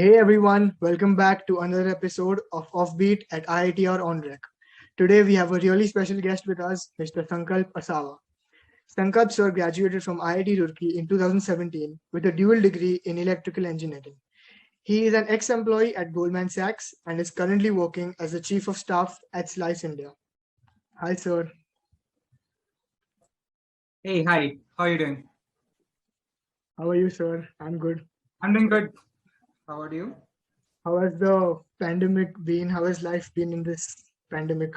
Hey everyone, welcome back to another episode of Offbeat at IITR onRec. Today we have a really special guest with us, Mr. Sankalp Asawa. Sankalp sir graduated from IIT Roorkee in 2017 with a dual degree in electrical engineering. He is an ex-employee at Goldman Sachs and is currently working as the Chief of Staff at Slice India. Hi sir. Hey, hi. How are you doing? How are you sir? I'm good. I'm doing good. How are you? How has the pandemic been? How has life been in this pandemic?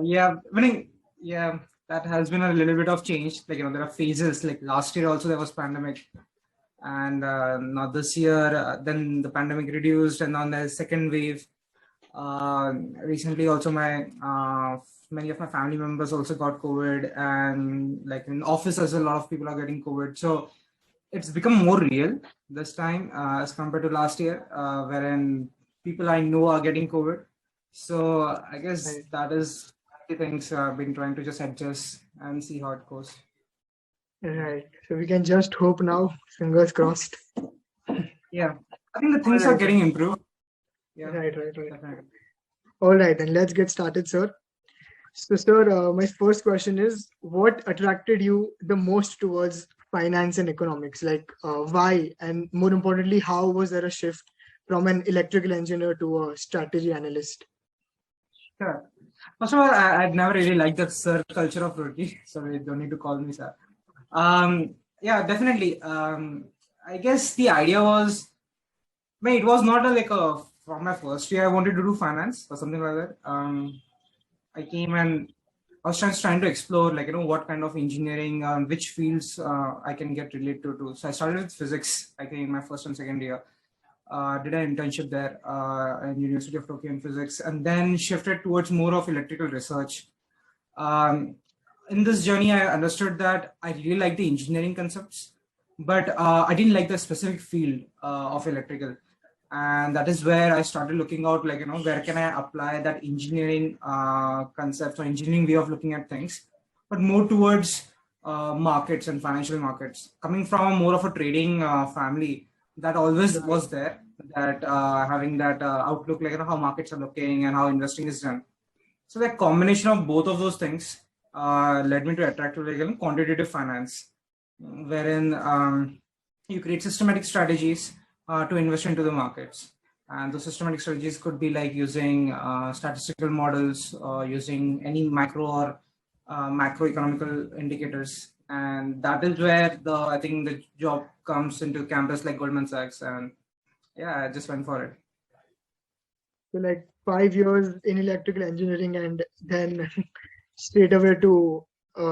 Yeah, that has been a little bit of change. There are phases. Like last year also there was pandemic, and now this year, then the pandemic reduced, and on the second wave. Recently also many of my family members also got COVID, and like in office as well, a lot of people are getting COVID. So it's become more real this time as compared to last year, wherein people I know are getting COVID. So I guess that is the things I've been trying to just adjust and see how it goes. Right. So we can just hope now, fingers crossed. Yeah, I think the things are getting improved. Yeah. Right. Definitely. All right, then let's get started, sir. So, sir, my first question is, what attracted you the most towards finance and economics? Like, why? And more importantly, how was there a shift from an electrical engineer to a strategy analyst? Sure. First of all, I'd never really liked the sir culture of Roorkee, so you don't need to call me sir. Yeah, definitely. I guess the idea was, it was not from my first year I wanted to do finance or something like that. I came and I was trying to explore what kind of engineering, which fields I can get related to. So I started with physics. I think in my first and second year. Did an internship there in University of Tokyo in physics, and then shifted towards more of electrical research. In this journey, I understood that I really like the engineering concepts, but I didn't like the specific field of electrical. And that is where I started looking out, where can I apply that engineering concept or engineering way of looking at things, but more towards markets and financial markets. Coming from more of a trading family, that always was there, that having that outlook, how markets are looking and how investing is done. So the combination of both of those things led me to attract quantitative finance, wherein you create systematic strategies to invest into the markets. And the systematic strategies could be like using statistical models, or using any macro or macroeconomical indicators. And that is where I think the job comes into campus like Goldman Sachs. And yeah, I just went for it. So like 5 years in electrical engineering and then straight away to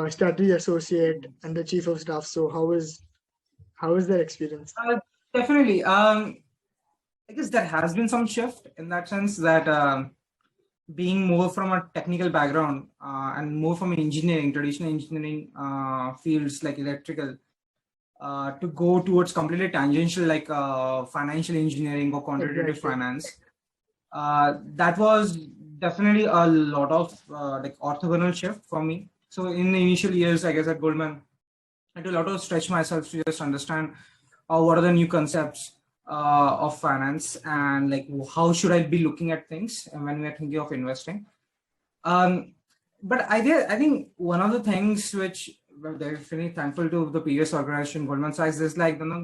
strategy associate and the chief of staff. So how is that experience? Definitely. I guess there has been some shift in that sense, that being more from a technical background and more from traditional engineering fields like electrical, to go towards completely tangential like financial engineering or quantitative finance. That was definitely a lot of orthogonal shift for me. So in the initial years, I guess at Goldman, I did a lot of stretch myself to just understand what are the new concepts of finance, and how should I be looking at things when we are thinking of investing. But I think one of the things which we're definitely thankful to the previous organization, Goldman Sachs, is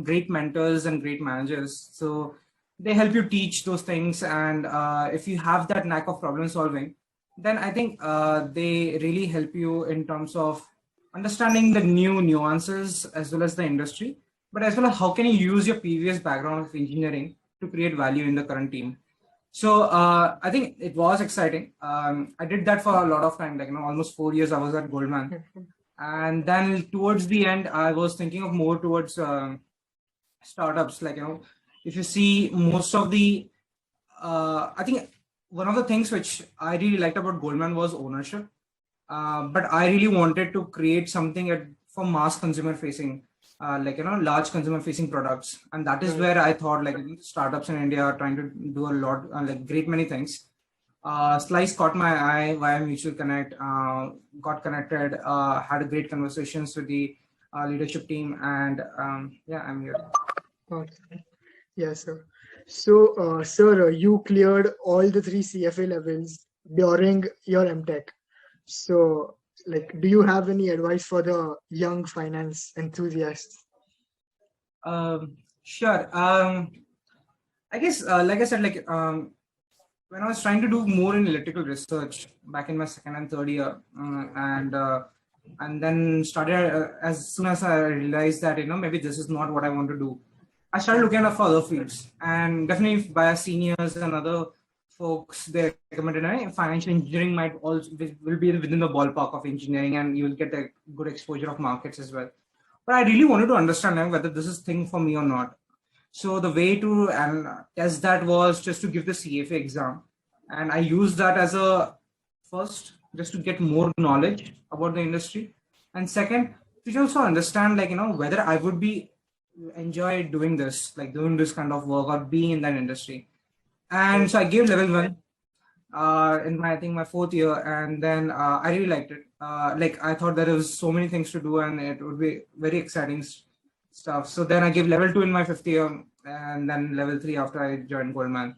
great mentors and great managers. So they help you teach those things, and if you have that knack of problem solving, then I think they really help you in terms of understanding the new nuances as well as the industry, but as well as how can you use your previous background of engineering to create value in the current team. So I think it was exciting. I did that for a lot of time, almost 4 years I was at Goldman. And then towards the end, I was thinking of more towards startups. If you see most of the, I think one of the things which I really liked about Goldman was ownership. But I really wanted to create something for mass consumer facing, large consumer facing products. And that is where I thought startups in India are trying to do a lot, great many things. Slice caught my eye via mutual connect, got connected, had a great conversations with the leadership team, and yeah, I'm here. Yes, sir. So, sir, you cleared all the three CFA levels during your MTech. So, like, do you have any advice for the young finance enthusiasts? Sure. I guess, like I said, when I was trying to do more in electrical research back in my second and third year, and then started as soon as I realized that maybe this is not what I want to do, I started looking at for other fields, and definitely by our seniors and other folks, they recommended financial engineering might also will be within the ballpark of engineering, and you will get a good exposure of markets as well. But I really wanted to understand whether this is thing for me or not. So the way to test that was just to give the CFA exam, and I used that as a first just to get more knowledge about the industry, and second to also understand whether I would be enjoy doing this, like doing this kind of work or being in that industry. And so I gave level one in my I think my fourth year, and then I really liked it. Like I thought there was so many things to do, and it would be very exciting stuff. So then I gave level two in my fifth year, and then level three after I joined Goldman.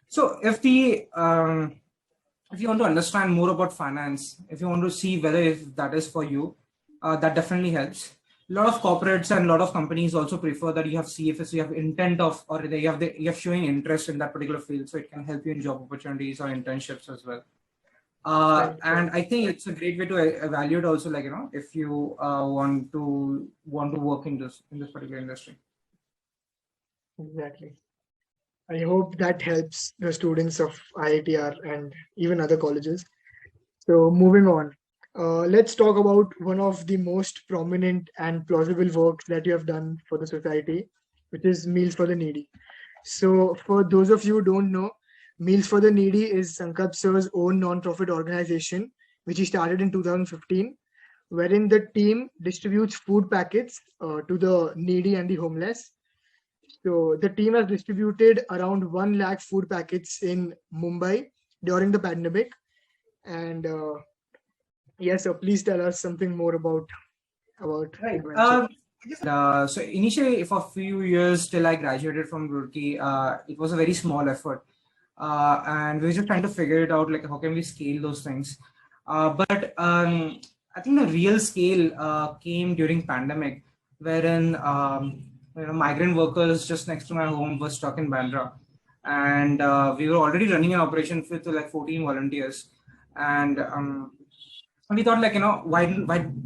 So if you want to understand more about finance, if you want to see whether if that is for you, that definitely helps. A lot of corporates and a lot of companies also prefer that you have CFS, you have intent of, or you have showing interest in that particular field, so it can help you in job opportunities or internships as well. And I think it's a great way to evaluate also, if you want to work in this particular industry. Exactly. I hope that helps the students of IITR and even other colleges. So moving on, let's talk about one of the most prominent and plausible works that you have done for the society, which is Meals for the Needy. So for those of you who don't know, Meals for the Needy is Sankalp sir's own non-profit organization, which he started in 2015, wherein the team distributes food packets to the needy and the homeless. So the team has distributed around 1 lakh food packets in Mumbai during the pandemic. And yes, so please tell us something more about Right. Eventful. So initially, for a few years till I graduated from Roorkee, it was a very small effort, and we were just trying to figure it out, like how can we scale those things. But I think the real scale came during pandemic, wherein migrant workers just next to my home were stuck in Bandra, and we were already running an operation with like 14 volunteers, and we thought why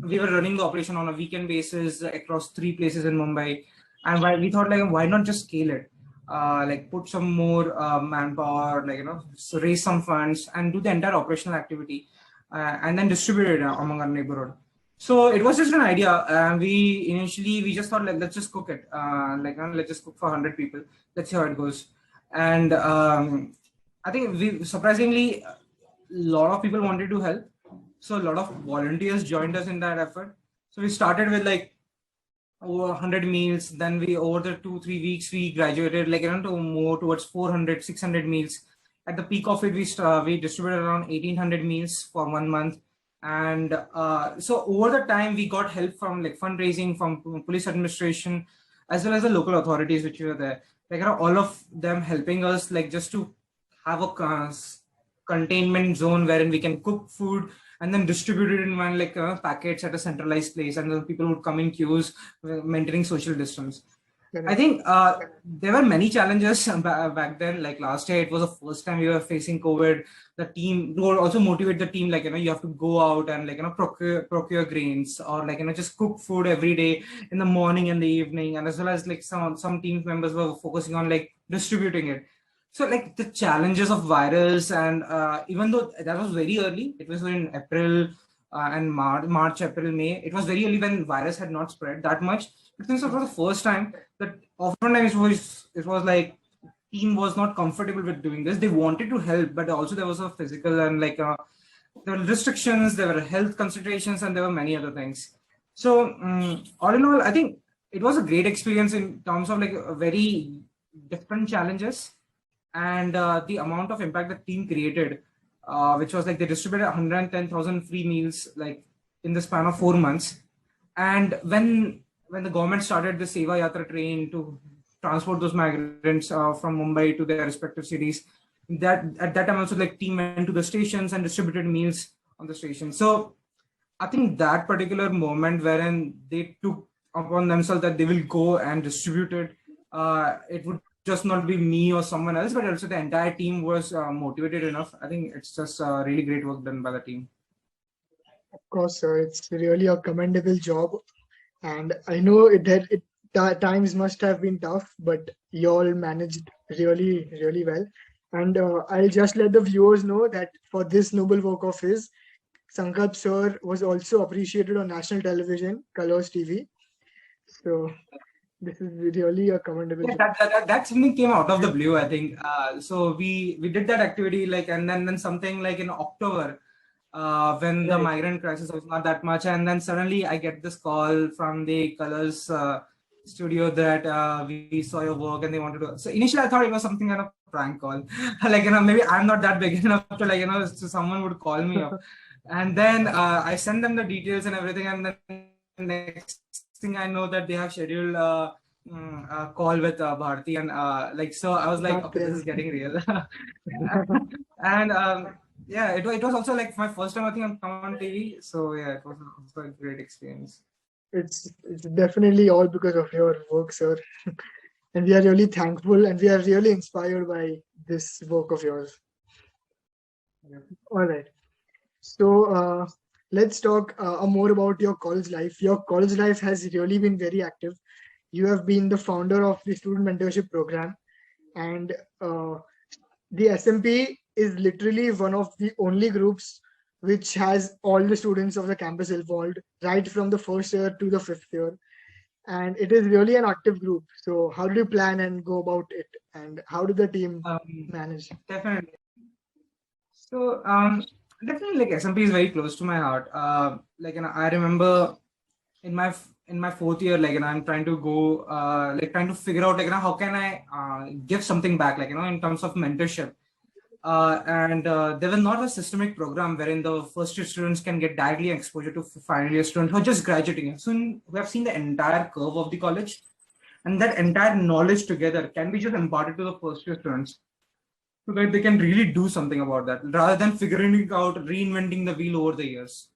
we were running the operation on a weekend basis across 3 places in Mumbai, and we thought why not just scale it, like put some more manpower, so raise some funds and do the entire operational activity, and then distribute it among our neighborhood. So it was just an idea. We just thought let's just cook it, let's just cook for 100 people. Let's see how it goes. And I think we surprisingly a lot of people wanted to help. So a lot of volunteers joined us in that effort. So we started with over 100 meals. Then we, over the 2-3 weeks, we graduated to more towards 400, 600 meals. At the peak of it, we distributed around 1,800 meals for 1 month. And so over the time, we got help from fundraising from police administration, as well as the local authorities which were there. All of them helping us just to have a containment zone wherein we can cook food and then distribute it in one packets at a centralized place, and then people would come in queues, maintaining social distance. I think there were many challenges back then. Like last year, it was the first time we were facing COVID. The team would also motivate the team, you have to go out and procure grains, or just cook food every day in the morning and the evening, and as well as some team members were focusing on distributing it. So the challenges of virus, and even though that was very early, it was in April and March, April, May. It was very early when virus had not spread that much. But since it was the first time, that oftentimes it was like team was not comfortable with doing this. They wanted to help, but also there was a physical and there were restrictions, there were health considerations, and there were many other things. So all in all, I think it was a great experience in terms of very different challenges. And the amount of impact the team created, which was they distributed 110,000 free meals in the span of 4 months. And when the government started the Seva Yatra train to transport those migrants from Mumbai to their respective cities. That at that time also like team went to the stations and distributed meals on the station. So I think that particular moment wherein they took upon themselves that they will go and distribute it, it would just not be me or someone else, but also the entire team was motivated enough. I think it's just really great work done by the team. Of course, sir, it's really a commendable job, and I know times must have been tough, but you all managed really, really well. And I'll just let the viewers know that for this noble work of his, Sankalp sir was also appreciated on national television, Colors TV. So this is really a commendable Yeah, job. that something came out of the blue, I think. So we did that activity like, and then something like in October, when the Right. migrant crisis was not that much, and then suddenly I get this call from the Colors studio that we saw your work and they wanted to. So initially I thought it was something kind of prank call, like maybe I'm not that big enough to so someone would call me up, and then I send them the details and everything, and then next thing I know that they have scheduled a call with Bharti, and so I was like, okay, this is getting real. And yeah, it was also like my first time I think on TV, so yeah, it was also a great experience. It's definitely all because of your work, sir. And we are really thankful and we are really inspired by this work of yours. Yeah. All right. So let's talk more about your college life. Your college life has really been very active. You have been the founder of the student mentorship program, and the SMP is literally one of the only groups which has all the students of the campus involved, right from the first year to the fifth year. And it is really an active group. So how do you plan and go about it? And how do the team manage? Definitely. So definitely like SMP is very close to my heart. I remember in my fourth year, I'm trying to go trying to figure out how can I give something back, in terms of mentorship. And there was not a systemic program wherein the first year students can get directly exposure to final year students who are just graduating. So we have seen the entire curve of the college, and that entire knowledge together can be just imparted to the first year students so that they can really do something about that rather than figuring out, reinventing the wheel over the years.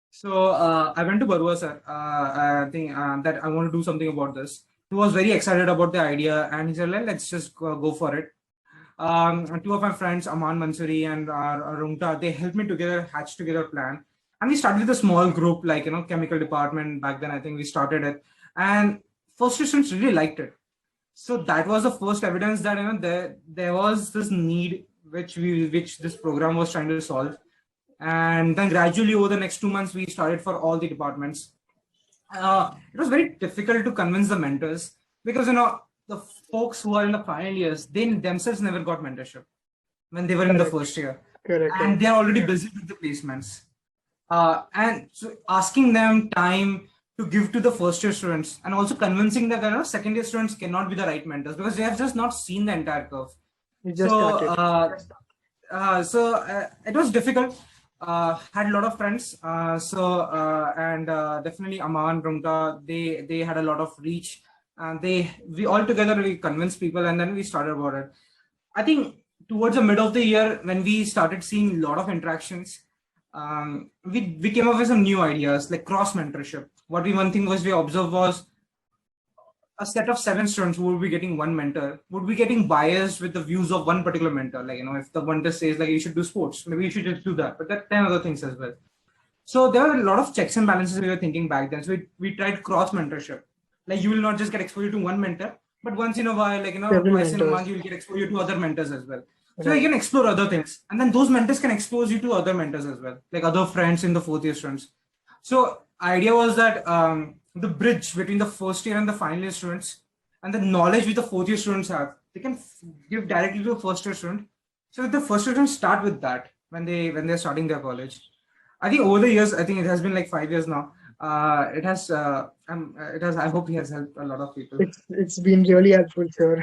So I went to Barua sir. I think that I want to do something about this. He was very excited about the idea, and he said, "Let's just go for it." Two of my friends, Aman Mansuri and Rumta, they helped me together, hatch together a plan. And we started with a small group, chemical department. Back then, I think we started it. And first students really liked it. So that was the first evidence that, there was this need which this program was trying to solve. And then gradually over the next 2 months, we started for all the departments. It was very difficult to convince the mentors because, the folks who are in the final years, they themselves never got mentorship when they were in the first year. Correct. And they're already busy with the placements. And so asking them time to give to the first year students and also convincing that second year students cannot be the right mentors because they have just not seen the entire curve. So it was difficult. Had a lot of friends. And definitely Aman, Rumta, they had a lot of reach. And we all together we convinced people, and then we started about it. I think towards the mid of the year, when we started seeing a lot of interactions, we came up with some new ideas like cross mentorship. One thing we observed was a set of 7 students who would be getting one mentor would be getting biased with the views of one particular mentor. If the mentor says you should do sports, maybe you should just do that, but there are 10 other things as well. So there were a lot of checks and balances we were thinking back then. So we tried cross mentorship. You will not just get exposure to one mentor, but once in a while, twice in a month, you will get exposure to other mentors as well. So you can explore other things. And then those mentors can expose you to other mentors as well, like other friends in the fourth year students. So idea was that the bridge between the first year and the final year students and the knowledge which the fourth year students have, they can give directly to the first year student. So that the first year students start with that when they're starting their college. I think over the years, I think it has been 5 years now. It has. I hope he has helped a lot of people. It's been really helpful, sir.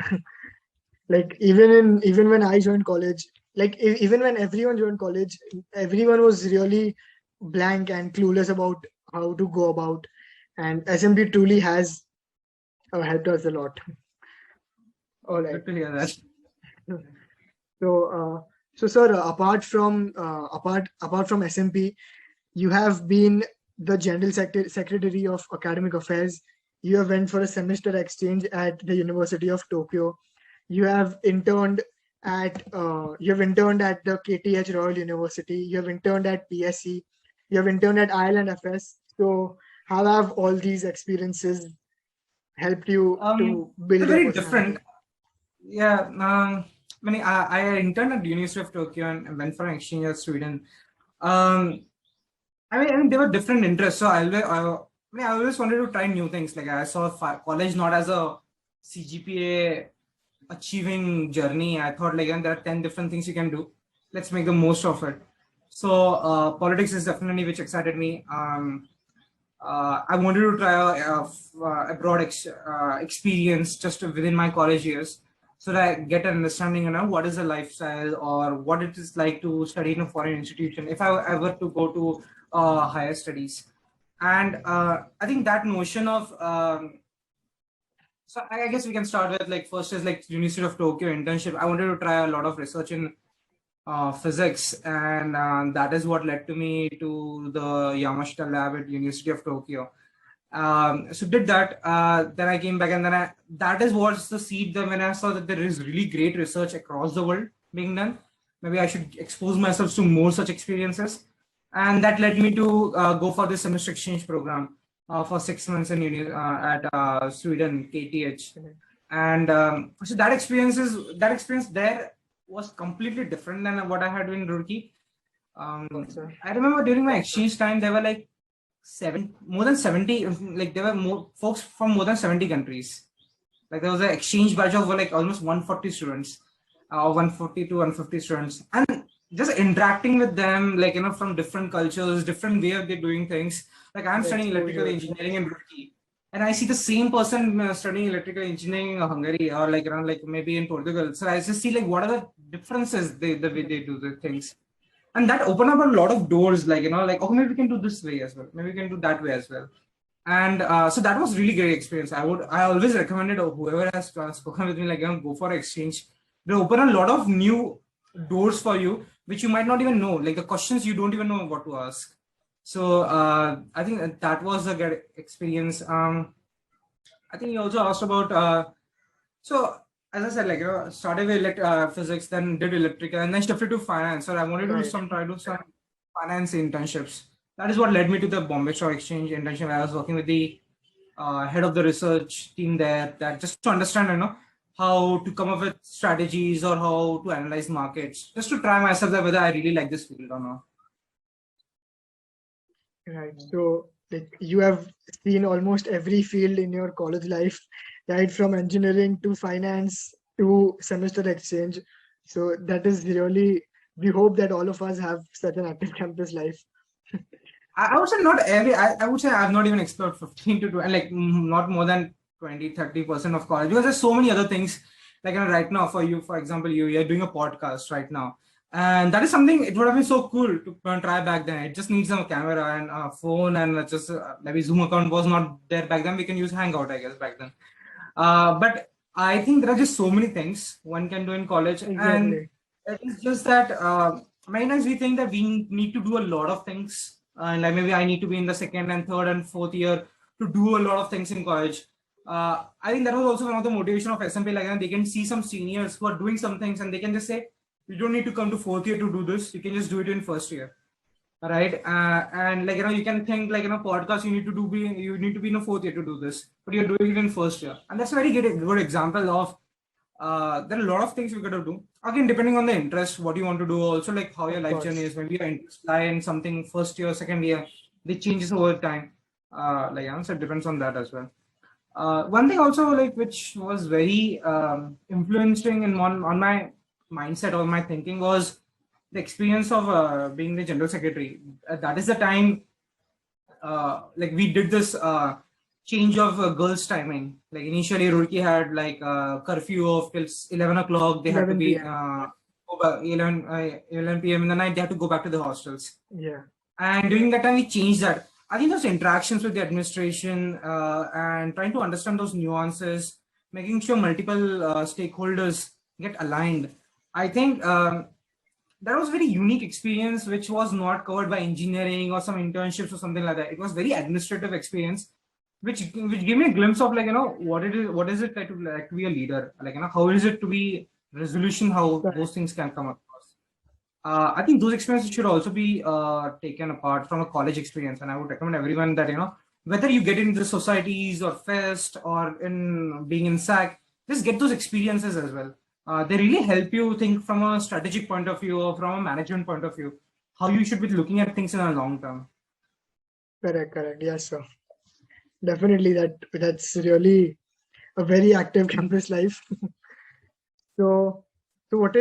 Even when I joined college, even when everyone joined college, everyone was really blank and clueless about how to go about. And SMP truly has helped us a lot. All right. Good to hear that. So sir, apart from SMP, you have been the general secretary of academic affairs. You have went for a semester exchange at the University of Tokyo. You have interned at the KTH Royal University. You have interned at PSC. You have interned at Ireland FS. So how have all these experiences helped you to build They're your very personality? different. Yeah. I interned at the University of Tokyo and went for an exchange at Sweden. I mean, they were different interests. So I always wanted to try new things. Like I saw college not as a CGPA achieving journey. I thought like, there are 10 different things you can do. Let's make the most of it. So politics is definitely which excited me. I wanted to try a broad experience just within my college years, so that I get an understanding, what is the lifestyle or what it is like to study in a foreign institution if I ever to go to higher studies. And I think that notion of so I guess we can start with like first is like University of Tokyo internship. I wanted to try a lot of research in physics, and that is what led to me to the Yamashita lab at University of Tokyo. So did that, then I came back, and then that is what's the seed that when I saw that there is really great research across the world being done, maybe I should expose myself to more such experiences. And that led me to go for this semester exchange program for 6 months in at Sweden, KTH. And so that experience there was completely different than what I had in Roorkee. I remember during my exchange time, there were like more than 70, like there were more folks from more than 70 countries. Like there was an exchange batch of like almost 140 students, 140 to 150 students. And just interacting with them, like, from different cultures, different way of they doing things. Like I'm studying electrical engineering in Roorkee, and I see the same person studying electrical engineering in Hungary or like around like maybe in Portugal. So I just see like what are the differences the way they do the things, and that opened up a lot of doors. Like like oh, maybe we can do this way as well. Maybe we can do that way as well. And so that was really great experience. I always recommended whoever has spoken with me like go for exchange. They open a lot of new doors for you which you might not even know. Like the questions you don't even know what to ask. So I think that was a good experience. I think you also asked about so as I said, like started with physics, then did electrical, and then shifted to finance. So I wanted to try to do some finance internships. That is what led me to the Bombay Stock Exchange internship. I was working with the head of the research team there, that just to understand, how to come up with strategies or how to analyze markets, just to try myself that whether I really like this field or not. Right. So like you have seen almost every field in your college life, right? From engineering to finance to semester exchange. So that is really, we hope that all of us have such an active campus life. I would say not every, I would say I've not even explored 15 to 20, like not more than 20-30% of college, because there's so many other things. Like right now for you, for example, you're doing a podcast right now. And that is something, it would have been so cool to try back then. It just needs a camera and a phone, and just maybe Zoom account was not there back then. We can use Hangout, I guess, back then. But I think there are just so many things one can do in college. Exactly. And it's just that many times we think that we need to do a lot of things. And like maybe I need to be in the second and third and fourth year to do a lot of things in college. I think that was also one of the motivation of SMP. Like they can see some seniors who are doing some things, and they can just say, you don't need to come to fourth year to do this. You can just do it in first year, right? And like you can think like podcast you need to be in a fourth year to do this, but you're doing it in first year, and that's a very good example of there are a lot of things you got to do. Again, depending on the interest, what you want to do, also like how your life journey is. Maybe your interest lie in something first year, second year, they changes over time. So it depends on that as well. One thing also like which was very influencing on my mindset or my thinking was the experience of being the general secretary. That is the time like we did this change of girls timing. Like initially Roorkee had like a curfew of till 11 o'clock. They had to be 11 p.m. in the night. They had to go back to the hostels. Yeah. And during that time we changed that. I think those interactions with the administration and trying to understand those nuances, making sure multiple stakeholders get aligned. I think that was a very unique experience, which was not covered by engineering or some internships or something like that. It was very administrative experience, which gave me a glimpse of what is it like to be a leader, how is it to be resolution, how those things can come across. I think those experiences should also be taken apart from a college experience, and I would recommend everyone that whether you get into the societies or fest or in being in SAC, just get those experiences as well. They really help you think from a strategic point of view or from a management point of view, how you should be looking at things in a long term. Correct. Yes, sir. Definitely, that's really a very active campus life. So what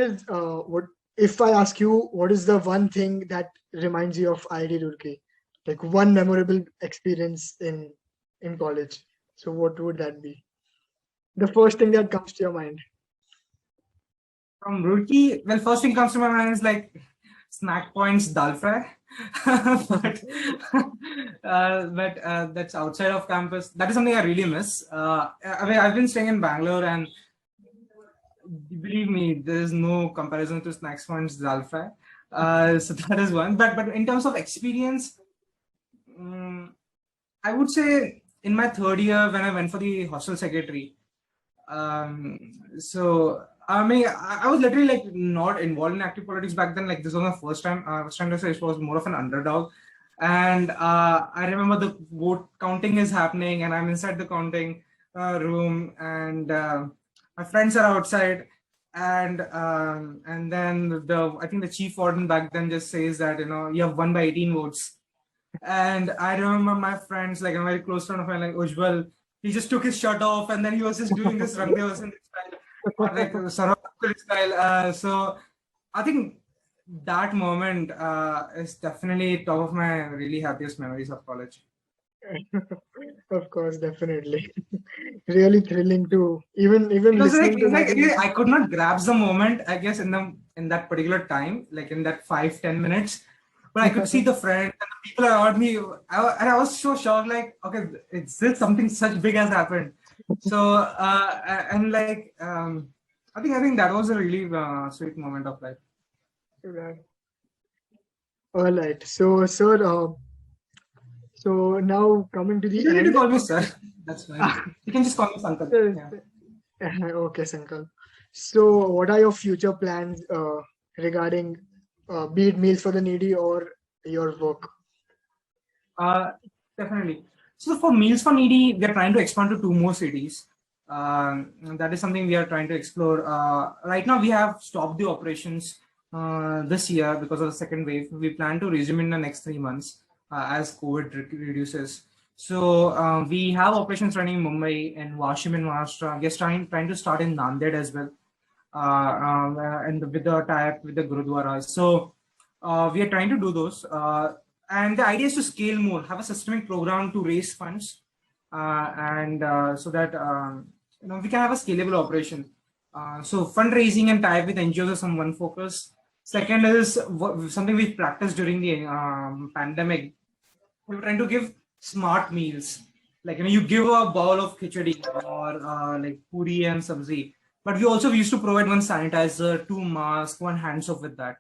if I ask you, what is the one thing that reminds you of IIT Roorkee? Like one memorable experience in college. So what would that be? The first thing that comes to your mind. From Roorkee, well, first thing comes to my mind is like snack points dal fry. but that's outside of campus. That is something I really miss. I've been staying in Bangalore, and believe me, there is no comparison to snack points dal fry. So that is one. But in terms of experience, I would say in my third year when I went for the hostel secretary. So I mean, I was literally like not involved in active politics back then. Like this was my first time. I was trying to say it was more of an underdog. And I remember the vote counting is happening, and I'm inside the counting room, and my friends are outside, and then I think the chief warden back then just says that you have won by 18 votes. And I remember my friends, like a very close friend of mine, like Ujjwal, he just took his shirt off, and then he was just doing this Rangde Vasan style, like Sarab style. So I think that moment is definitely top of my really happiest memories of college. Of course, definitely. Really thrilling to even Because listening to that. I could not grasp the moment, I guess, in that particular time, like in that 5-10 minutes. But I could see the friends and the people around me, and I was so shocked. Like, okay, it's this something such big has happened. So and like I think that was a really sweet moment of life. All right. So, sir, so now coming to the You don't need end. to call me sir. That's fine. You can just call me Sankalp. Yeah. Okay, Sankalp. So, what are your future plans regarding be it Meals for the Needy or your work? Definitely. So for Meals for Needy, we are trying to expand to 2 more cities. That is something we are trying to explore. Right now, we have stopped the operations this year because of the second wave. We plan to resume in the next 3 months as COVID reduces. So we have operations running in Mumbai and Washim in Maharashtra. We are trying to start in Nanded as well, and with the tie-up with the Gurudwaras. So we are trying to do those. And the idea is to scale more, have a systemic program to raise funds, and so that we can have a scalable operation. So fundraising and tie-up with NGOs is some one focus. Second is something we practiced during the pandemic. We were trying to give smart meals. Like you give a bowl of khichdi or like puri and sabzi, but we also used to provide one sanitizer, 2 masks, 1 hand soap with that.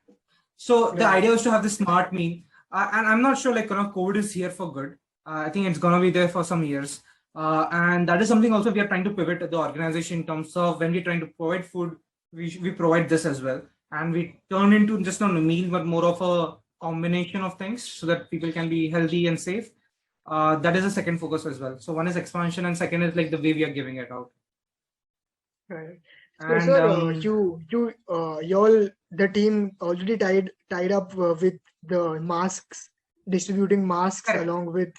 So the idea was to have the smart meal. And I'm not sure, like, COVID is here for good. I think it's going to be there for some years. And that is something also we are trying to pivot the organization in terms of when we're trying to provide food, we provide this as well. And we turn into just not a meal, but more of a combination of things so that people can be healthy and safe. That is the second focus as well. So one is expansion, and second is like the way we are giving it out. Right. So, sir, y'all, the team already tied up with the masks, distributing masks along with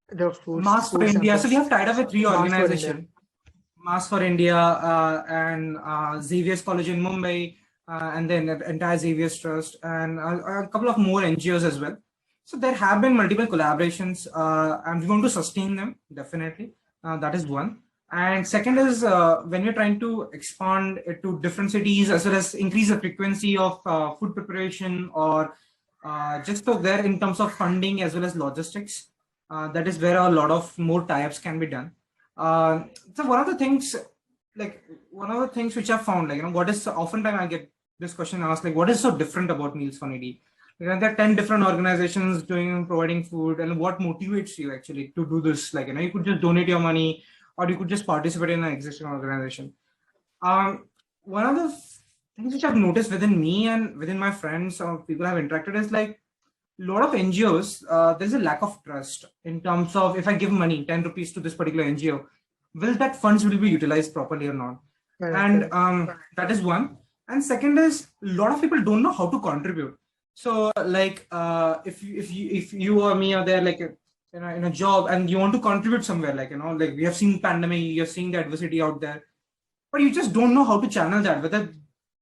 the food. Masks for India. So we have tied up with 3 organizations. Masks for India and Xavier's College in Mumbai, and then the entire Xavier's Trust, and a couple of more NGOs as well. So there have been multiple collaborations, and we want to sustain them, definitely. That is one. And second is when you're trying to expand to different cities as well as increase the frequency of food preparation or just so there in terms of funding as well as logistics, that is where a lot of more tie-ups can be done. So one of the things like one of the things which I found, like, what is oftentimes I get this question asked, like, what is so different about Meals for Needy? There are 10 different organizations providing food, and what motivates you actually to do this? Like, you could just donate your money, or you could just participate in an existing organization. One of the things which I've noticed within me and within my friends or people I've interacted is like a lot of NGOs, there's a lack of trust in terms of if I give money, 10 rupees to this particular NGO, will that funds will be utilized properly or not? And that is one. And second is a lot of people don't know how to contribute. So like if you or me are there like in a job and you want to contribute somewhere, like like we have seen pandemic, you're seeing the adversity out there, but you just don't know how to channel that. Whether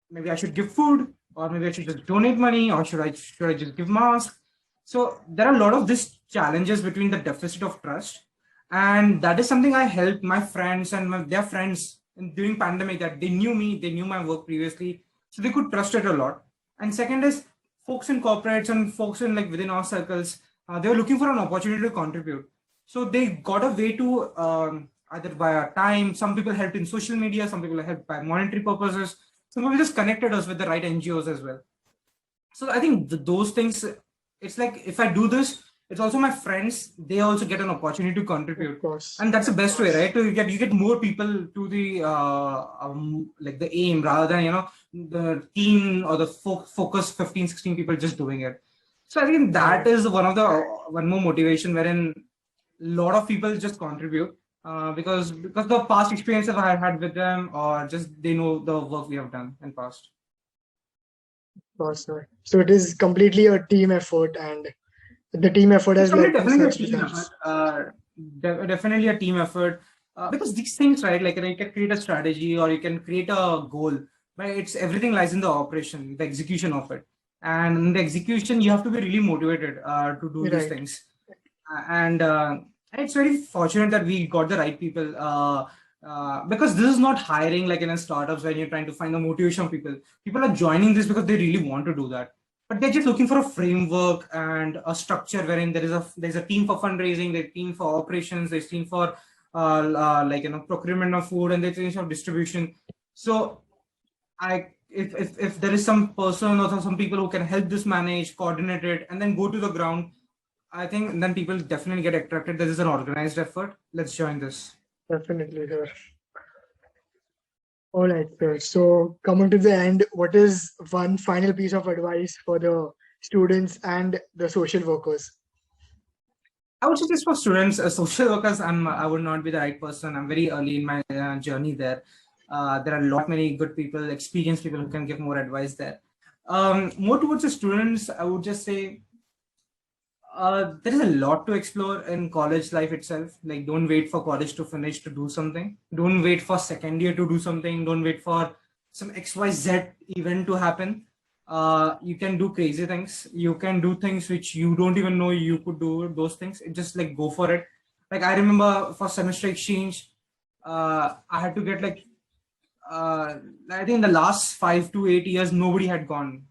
maybe I should give food, or maybe I should just donate money, or should I just give masks? So there are a lot of these challenges between the deficit of trust, and that is something I helped my friends and their friends during pandemic, that they knew me, they knew my work previously, so they could trust it a lot. And second is folks in corporates and folks in like within our circles, they were looking for an opportunity to contribute. So they got a way to either via time. Some people helped in social media, some people helped by monetary purposes. Some people just connected us with the right NGOs as well. So I think those things, it's like if I do this, it's also my friends, they also get an opportunity to contribute. And that's the best way, right? To you get more people to the like the aim, rather than the team or the focus 15, 16 people just doing it. So I think that is one more motivation wherein a lot of people just contribute because the past experiences I had with them, or just they know the work we have done in past. Awesome. So it is completely a team effort, and the team effort has led to such results. Definitely a team effort, because these things, right? Like you can create a strategy or you can create a goal, but it's everything lies in the operation, the execution of it. And in the execution, you have to be really motivated to do these things. And it's very fortunate that we got the right people, because this is not hiring like in a startups when you're trying to find the motivation of people. People are joining this because they really want to do that, but they're just looking for a framework and a structure wherein there's a team for fundraising, there's a team for operations, there's a team for procurement of food, and there's a team for distribution. So if there is some person or some people who can help this manage, coordinate it, and then go to the ground, I think then people definitely get attracted. This is an organized effort. Let's join this. Definitely, sir. All right, sir. So coming to the end, what is one final piece of advice for the students and the social workers? I would say just for students, social workers, I would not be the right person. I'm very early in my journey there. There are a lot many good people, experienced people who can give more advice there. More towards the students, I would just say there is a lot to explore in college life itself. Like, don't wait for college to finish to do something. Don't wait for second year to do something. Don't wait for some XYZ event to happen. You can do crazy things. You can do things which you don't even know you could do those things. Just like go for it. Like I remember for semester exchange, I had to get like, I think in the last 5 to 8 years, nobody had gone.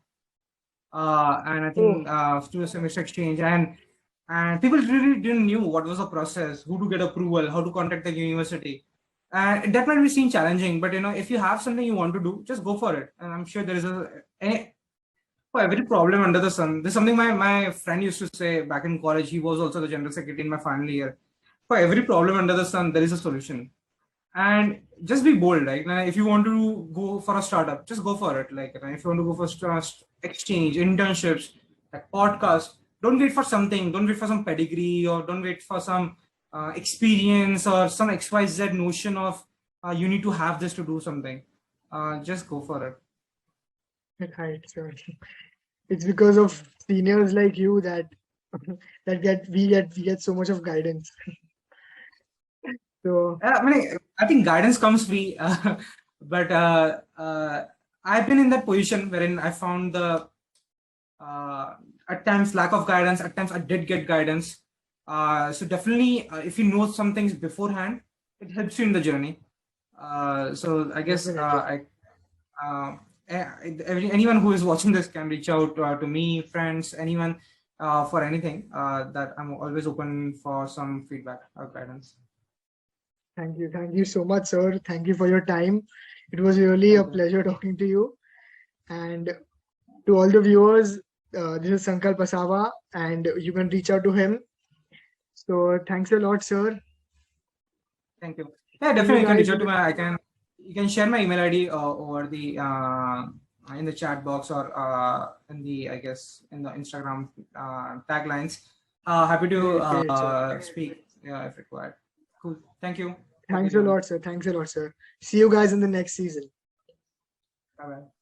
And I think to a semester exchange, and people really didn't knew what was the process, who to get approval, how to contact the university. And that might be seen challenging, but if you have something you want to do, just go for it. And I'm sure there is for every problem under the sun. There's something my friend used to say back in college. He was also the general secretary in my final year. For every problem under the sun, there is a solution. And just be bold. Like if you want to go for a startup, just go for it. Like if you want to go for exchange, internships, like podcast, don't wait for something. Don't wait for some pedigree, or don't wait for some experience or some XYZ notion of you need to have this to do something. Just go for it. Right, sir. It's because of seniors like you that we get so much of guidance. So I think guidance comes free, but I've been in that position wherein I found the at times lack of guidance. At times I did get guidance. So definitely, if you know some things beforehand, it helps you in the journey. So I guess anyone who is watching this can reach out to me, friends, anyone for anything. That I'm always open for some feedback or guidance. Thank you. Thank you so much, sir. Thank you for your time. It was really a pleasure talking to you. And to all the viewers, this is Sankalp Asawa, and you can reach out to him. So thanks a lot, sir. Thank you. Yeah, See definitely. you You can reach guys out in to the me. You can share my email ID over the in the chat box or in the in the Instagram taglines. Happy to great, sir. speak if required. Cool. Thank you. Have a Thanks good a one. lot, sir. Thanks a lot, sir. See you guys in the next season. Bye bye.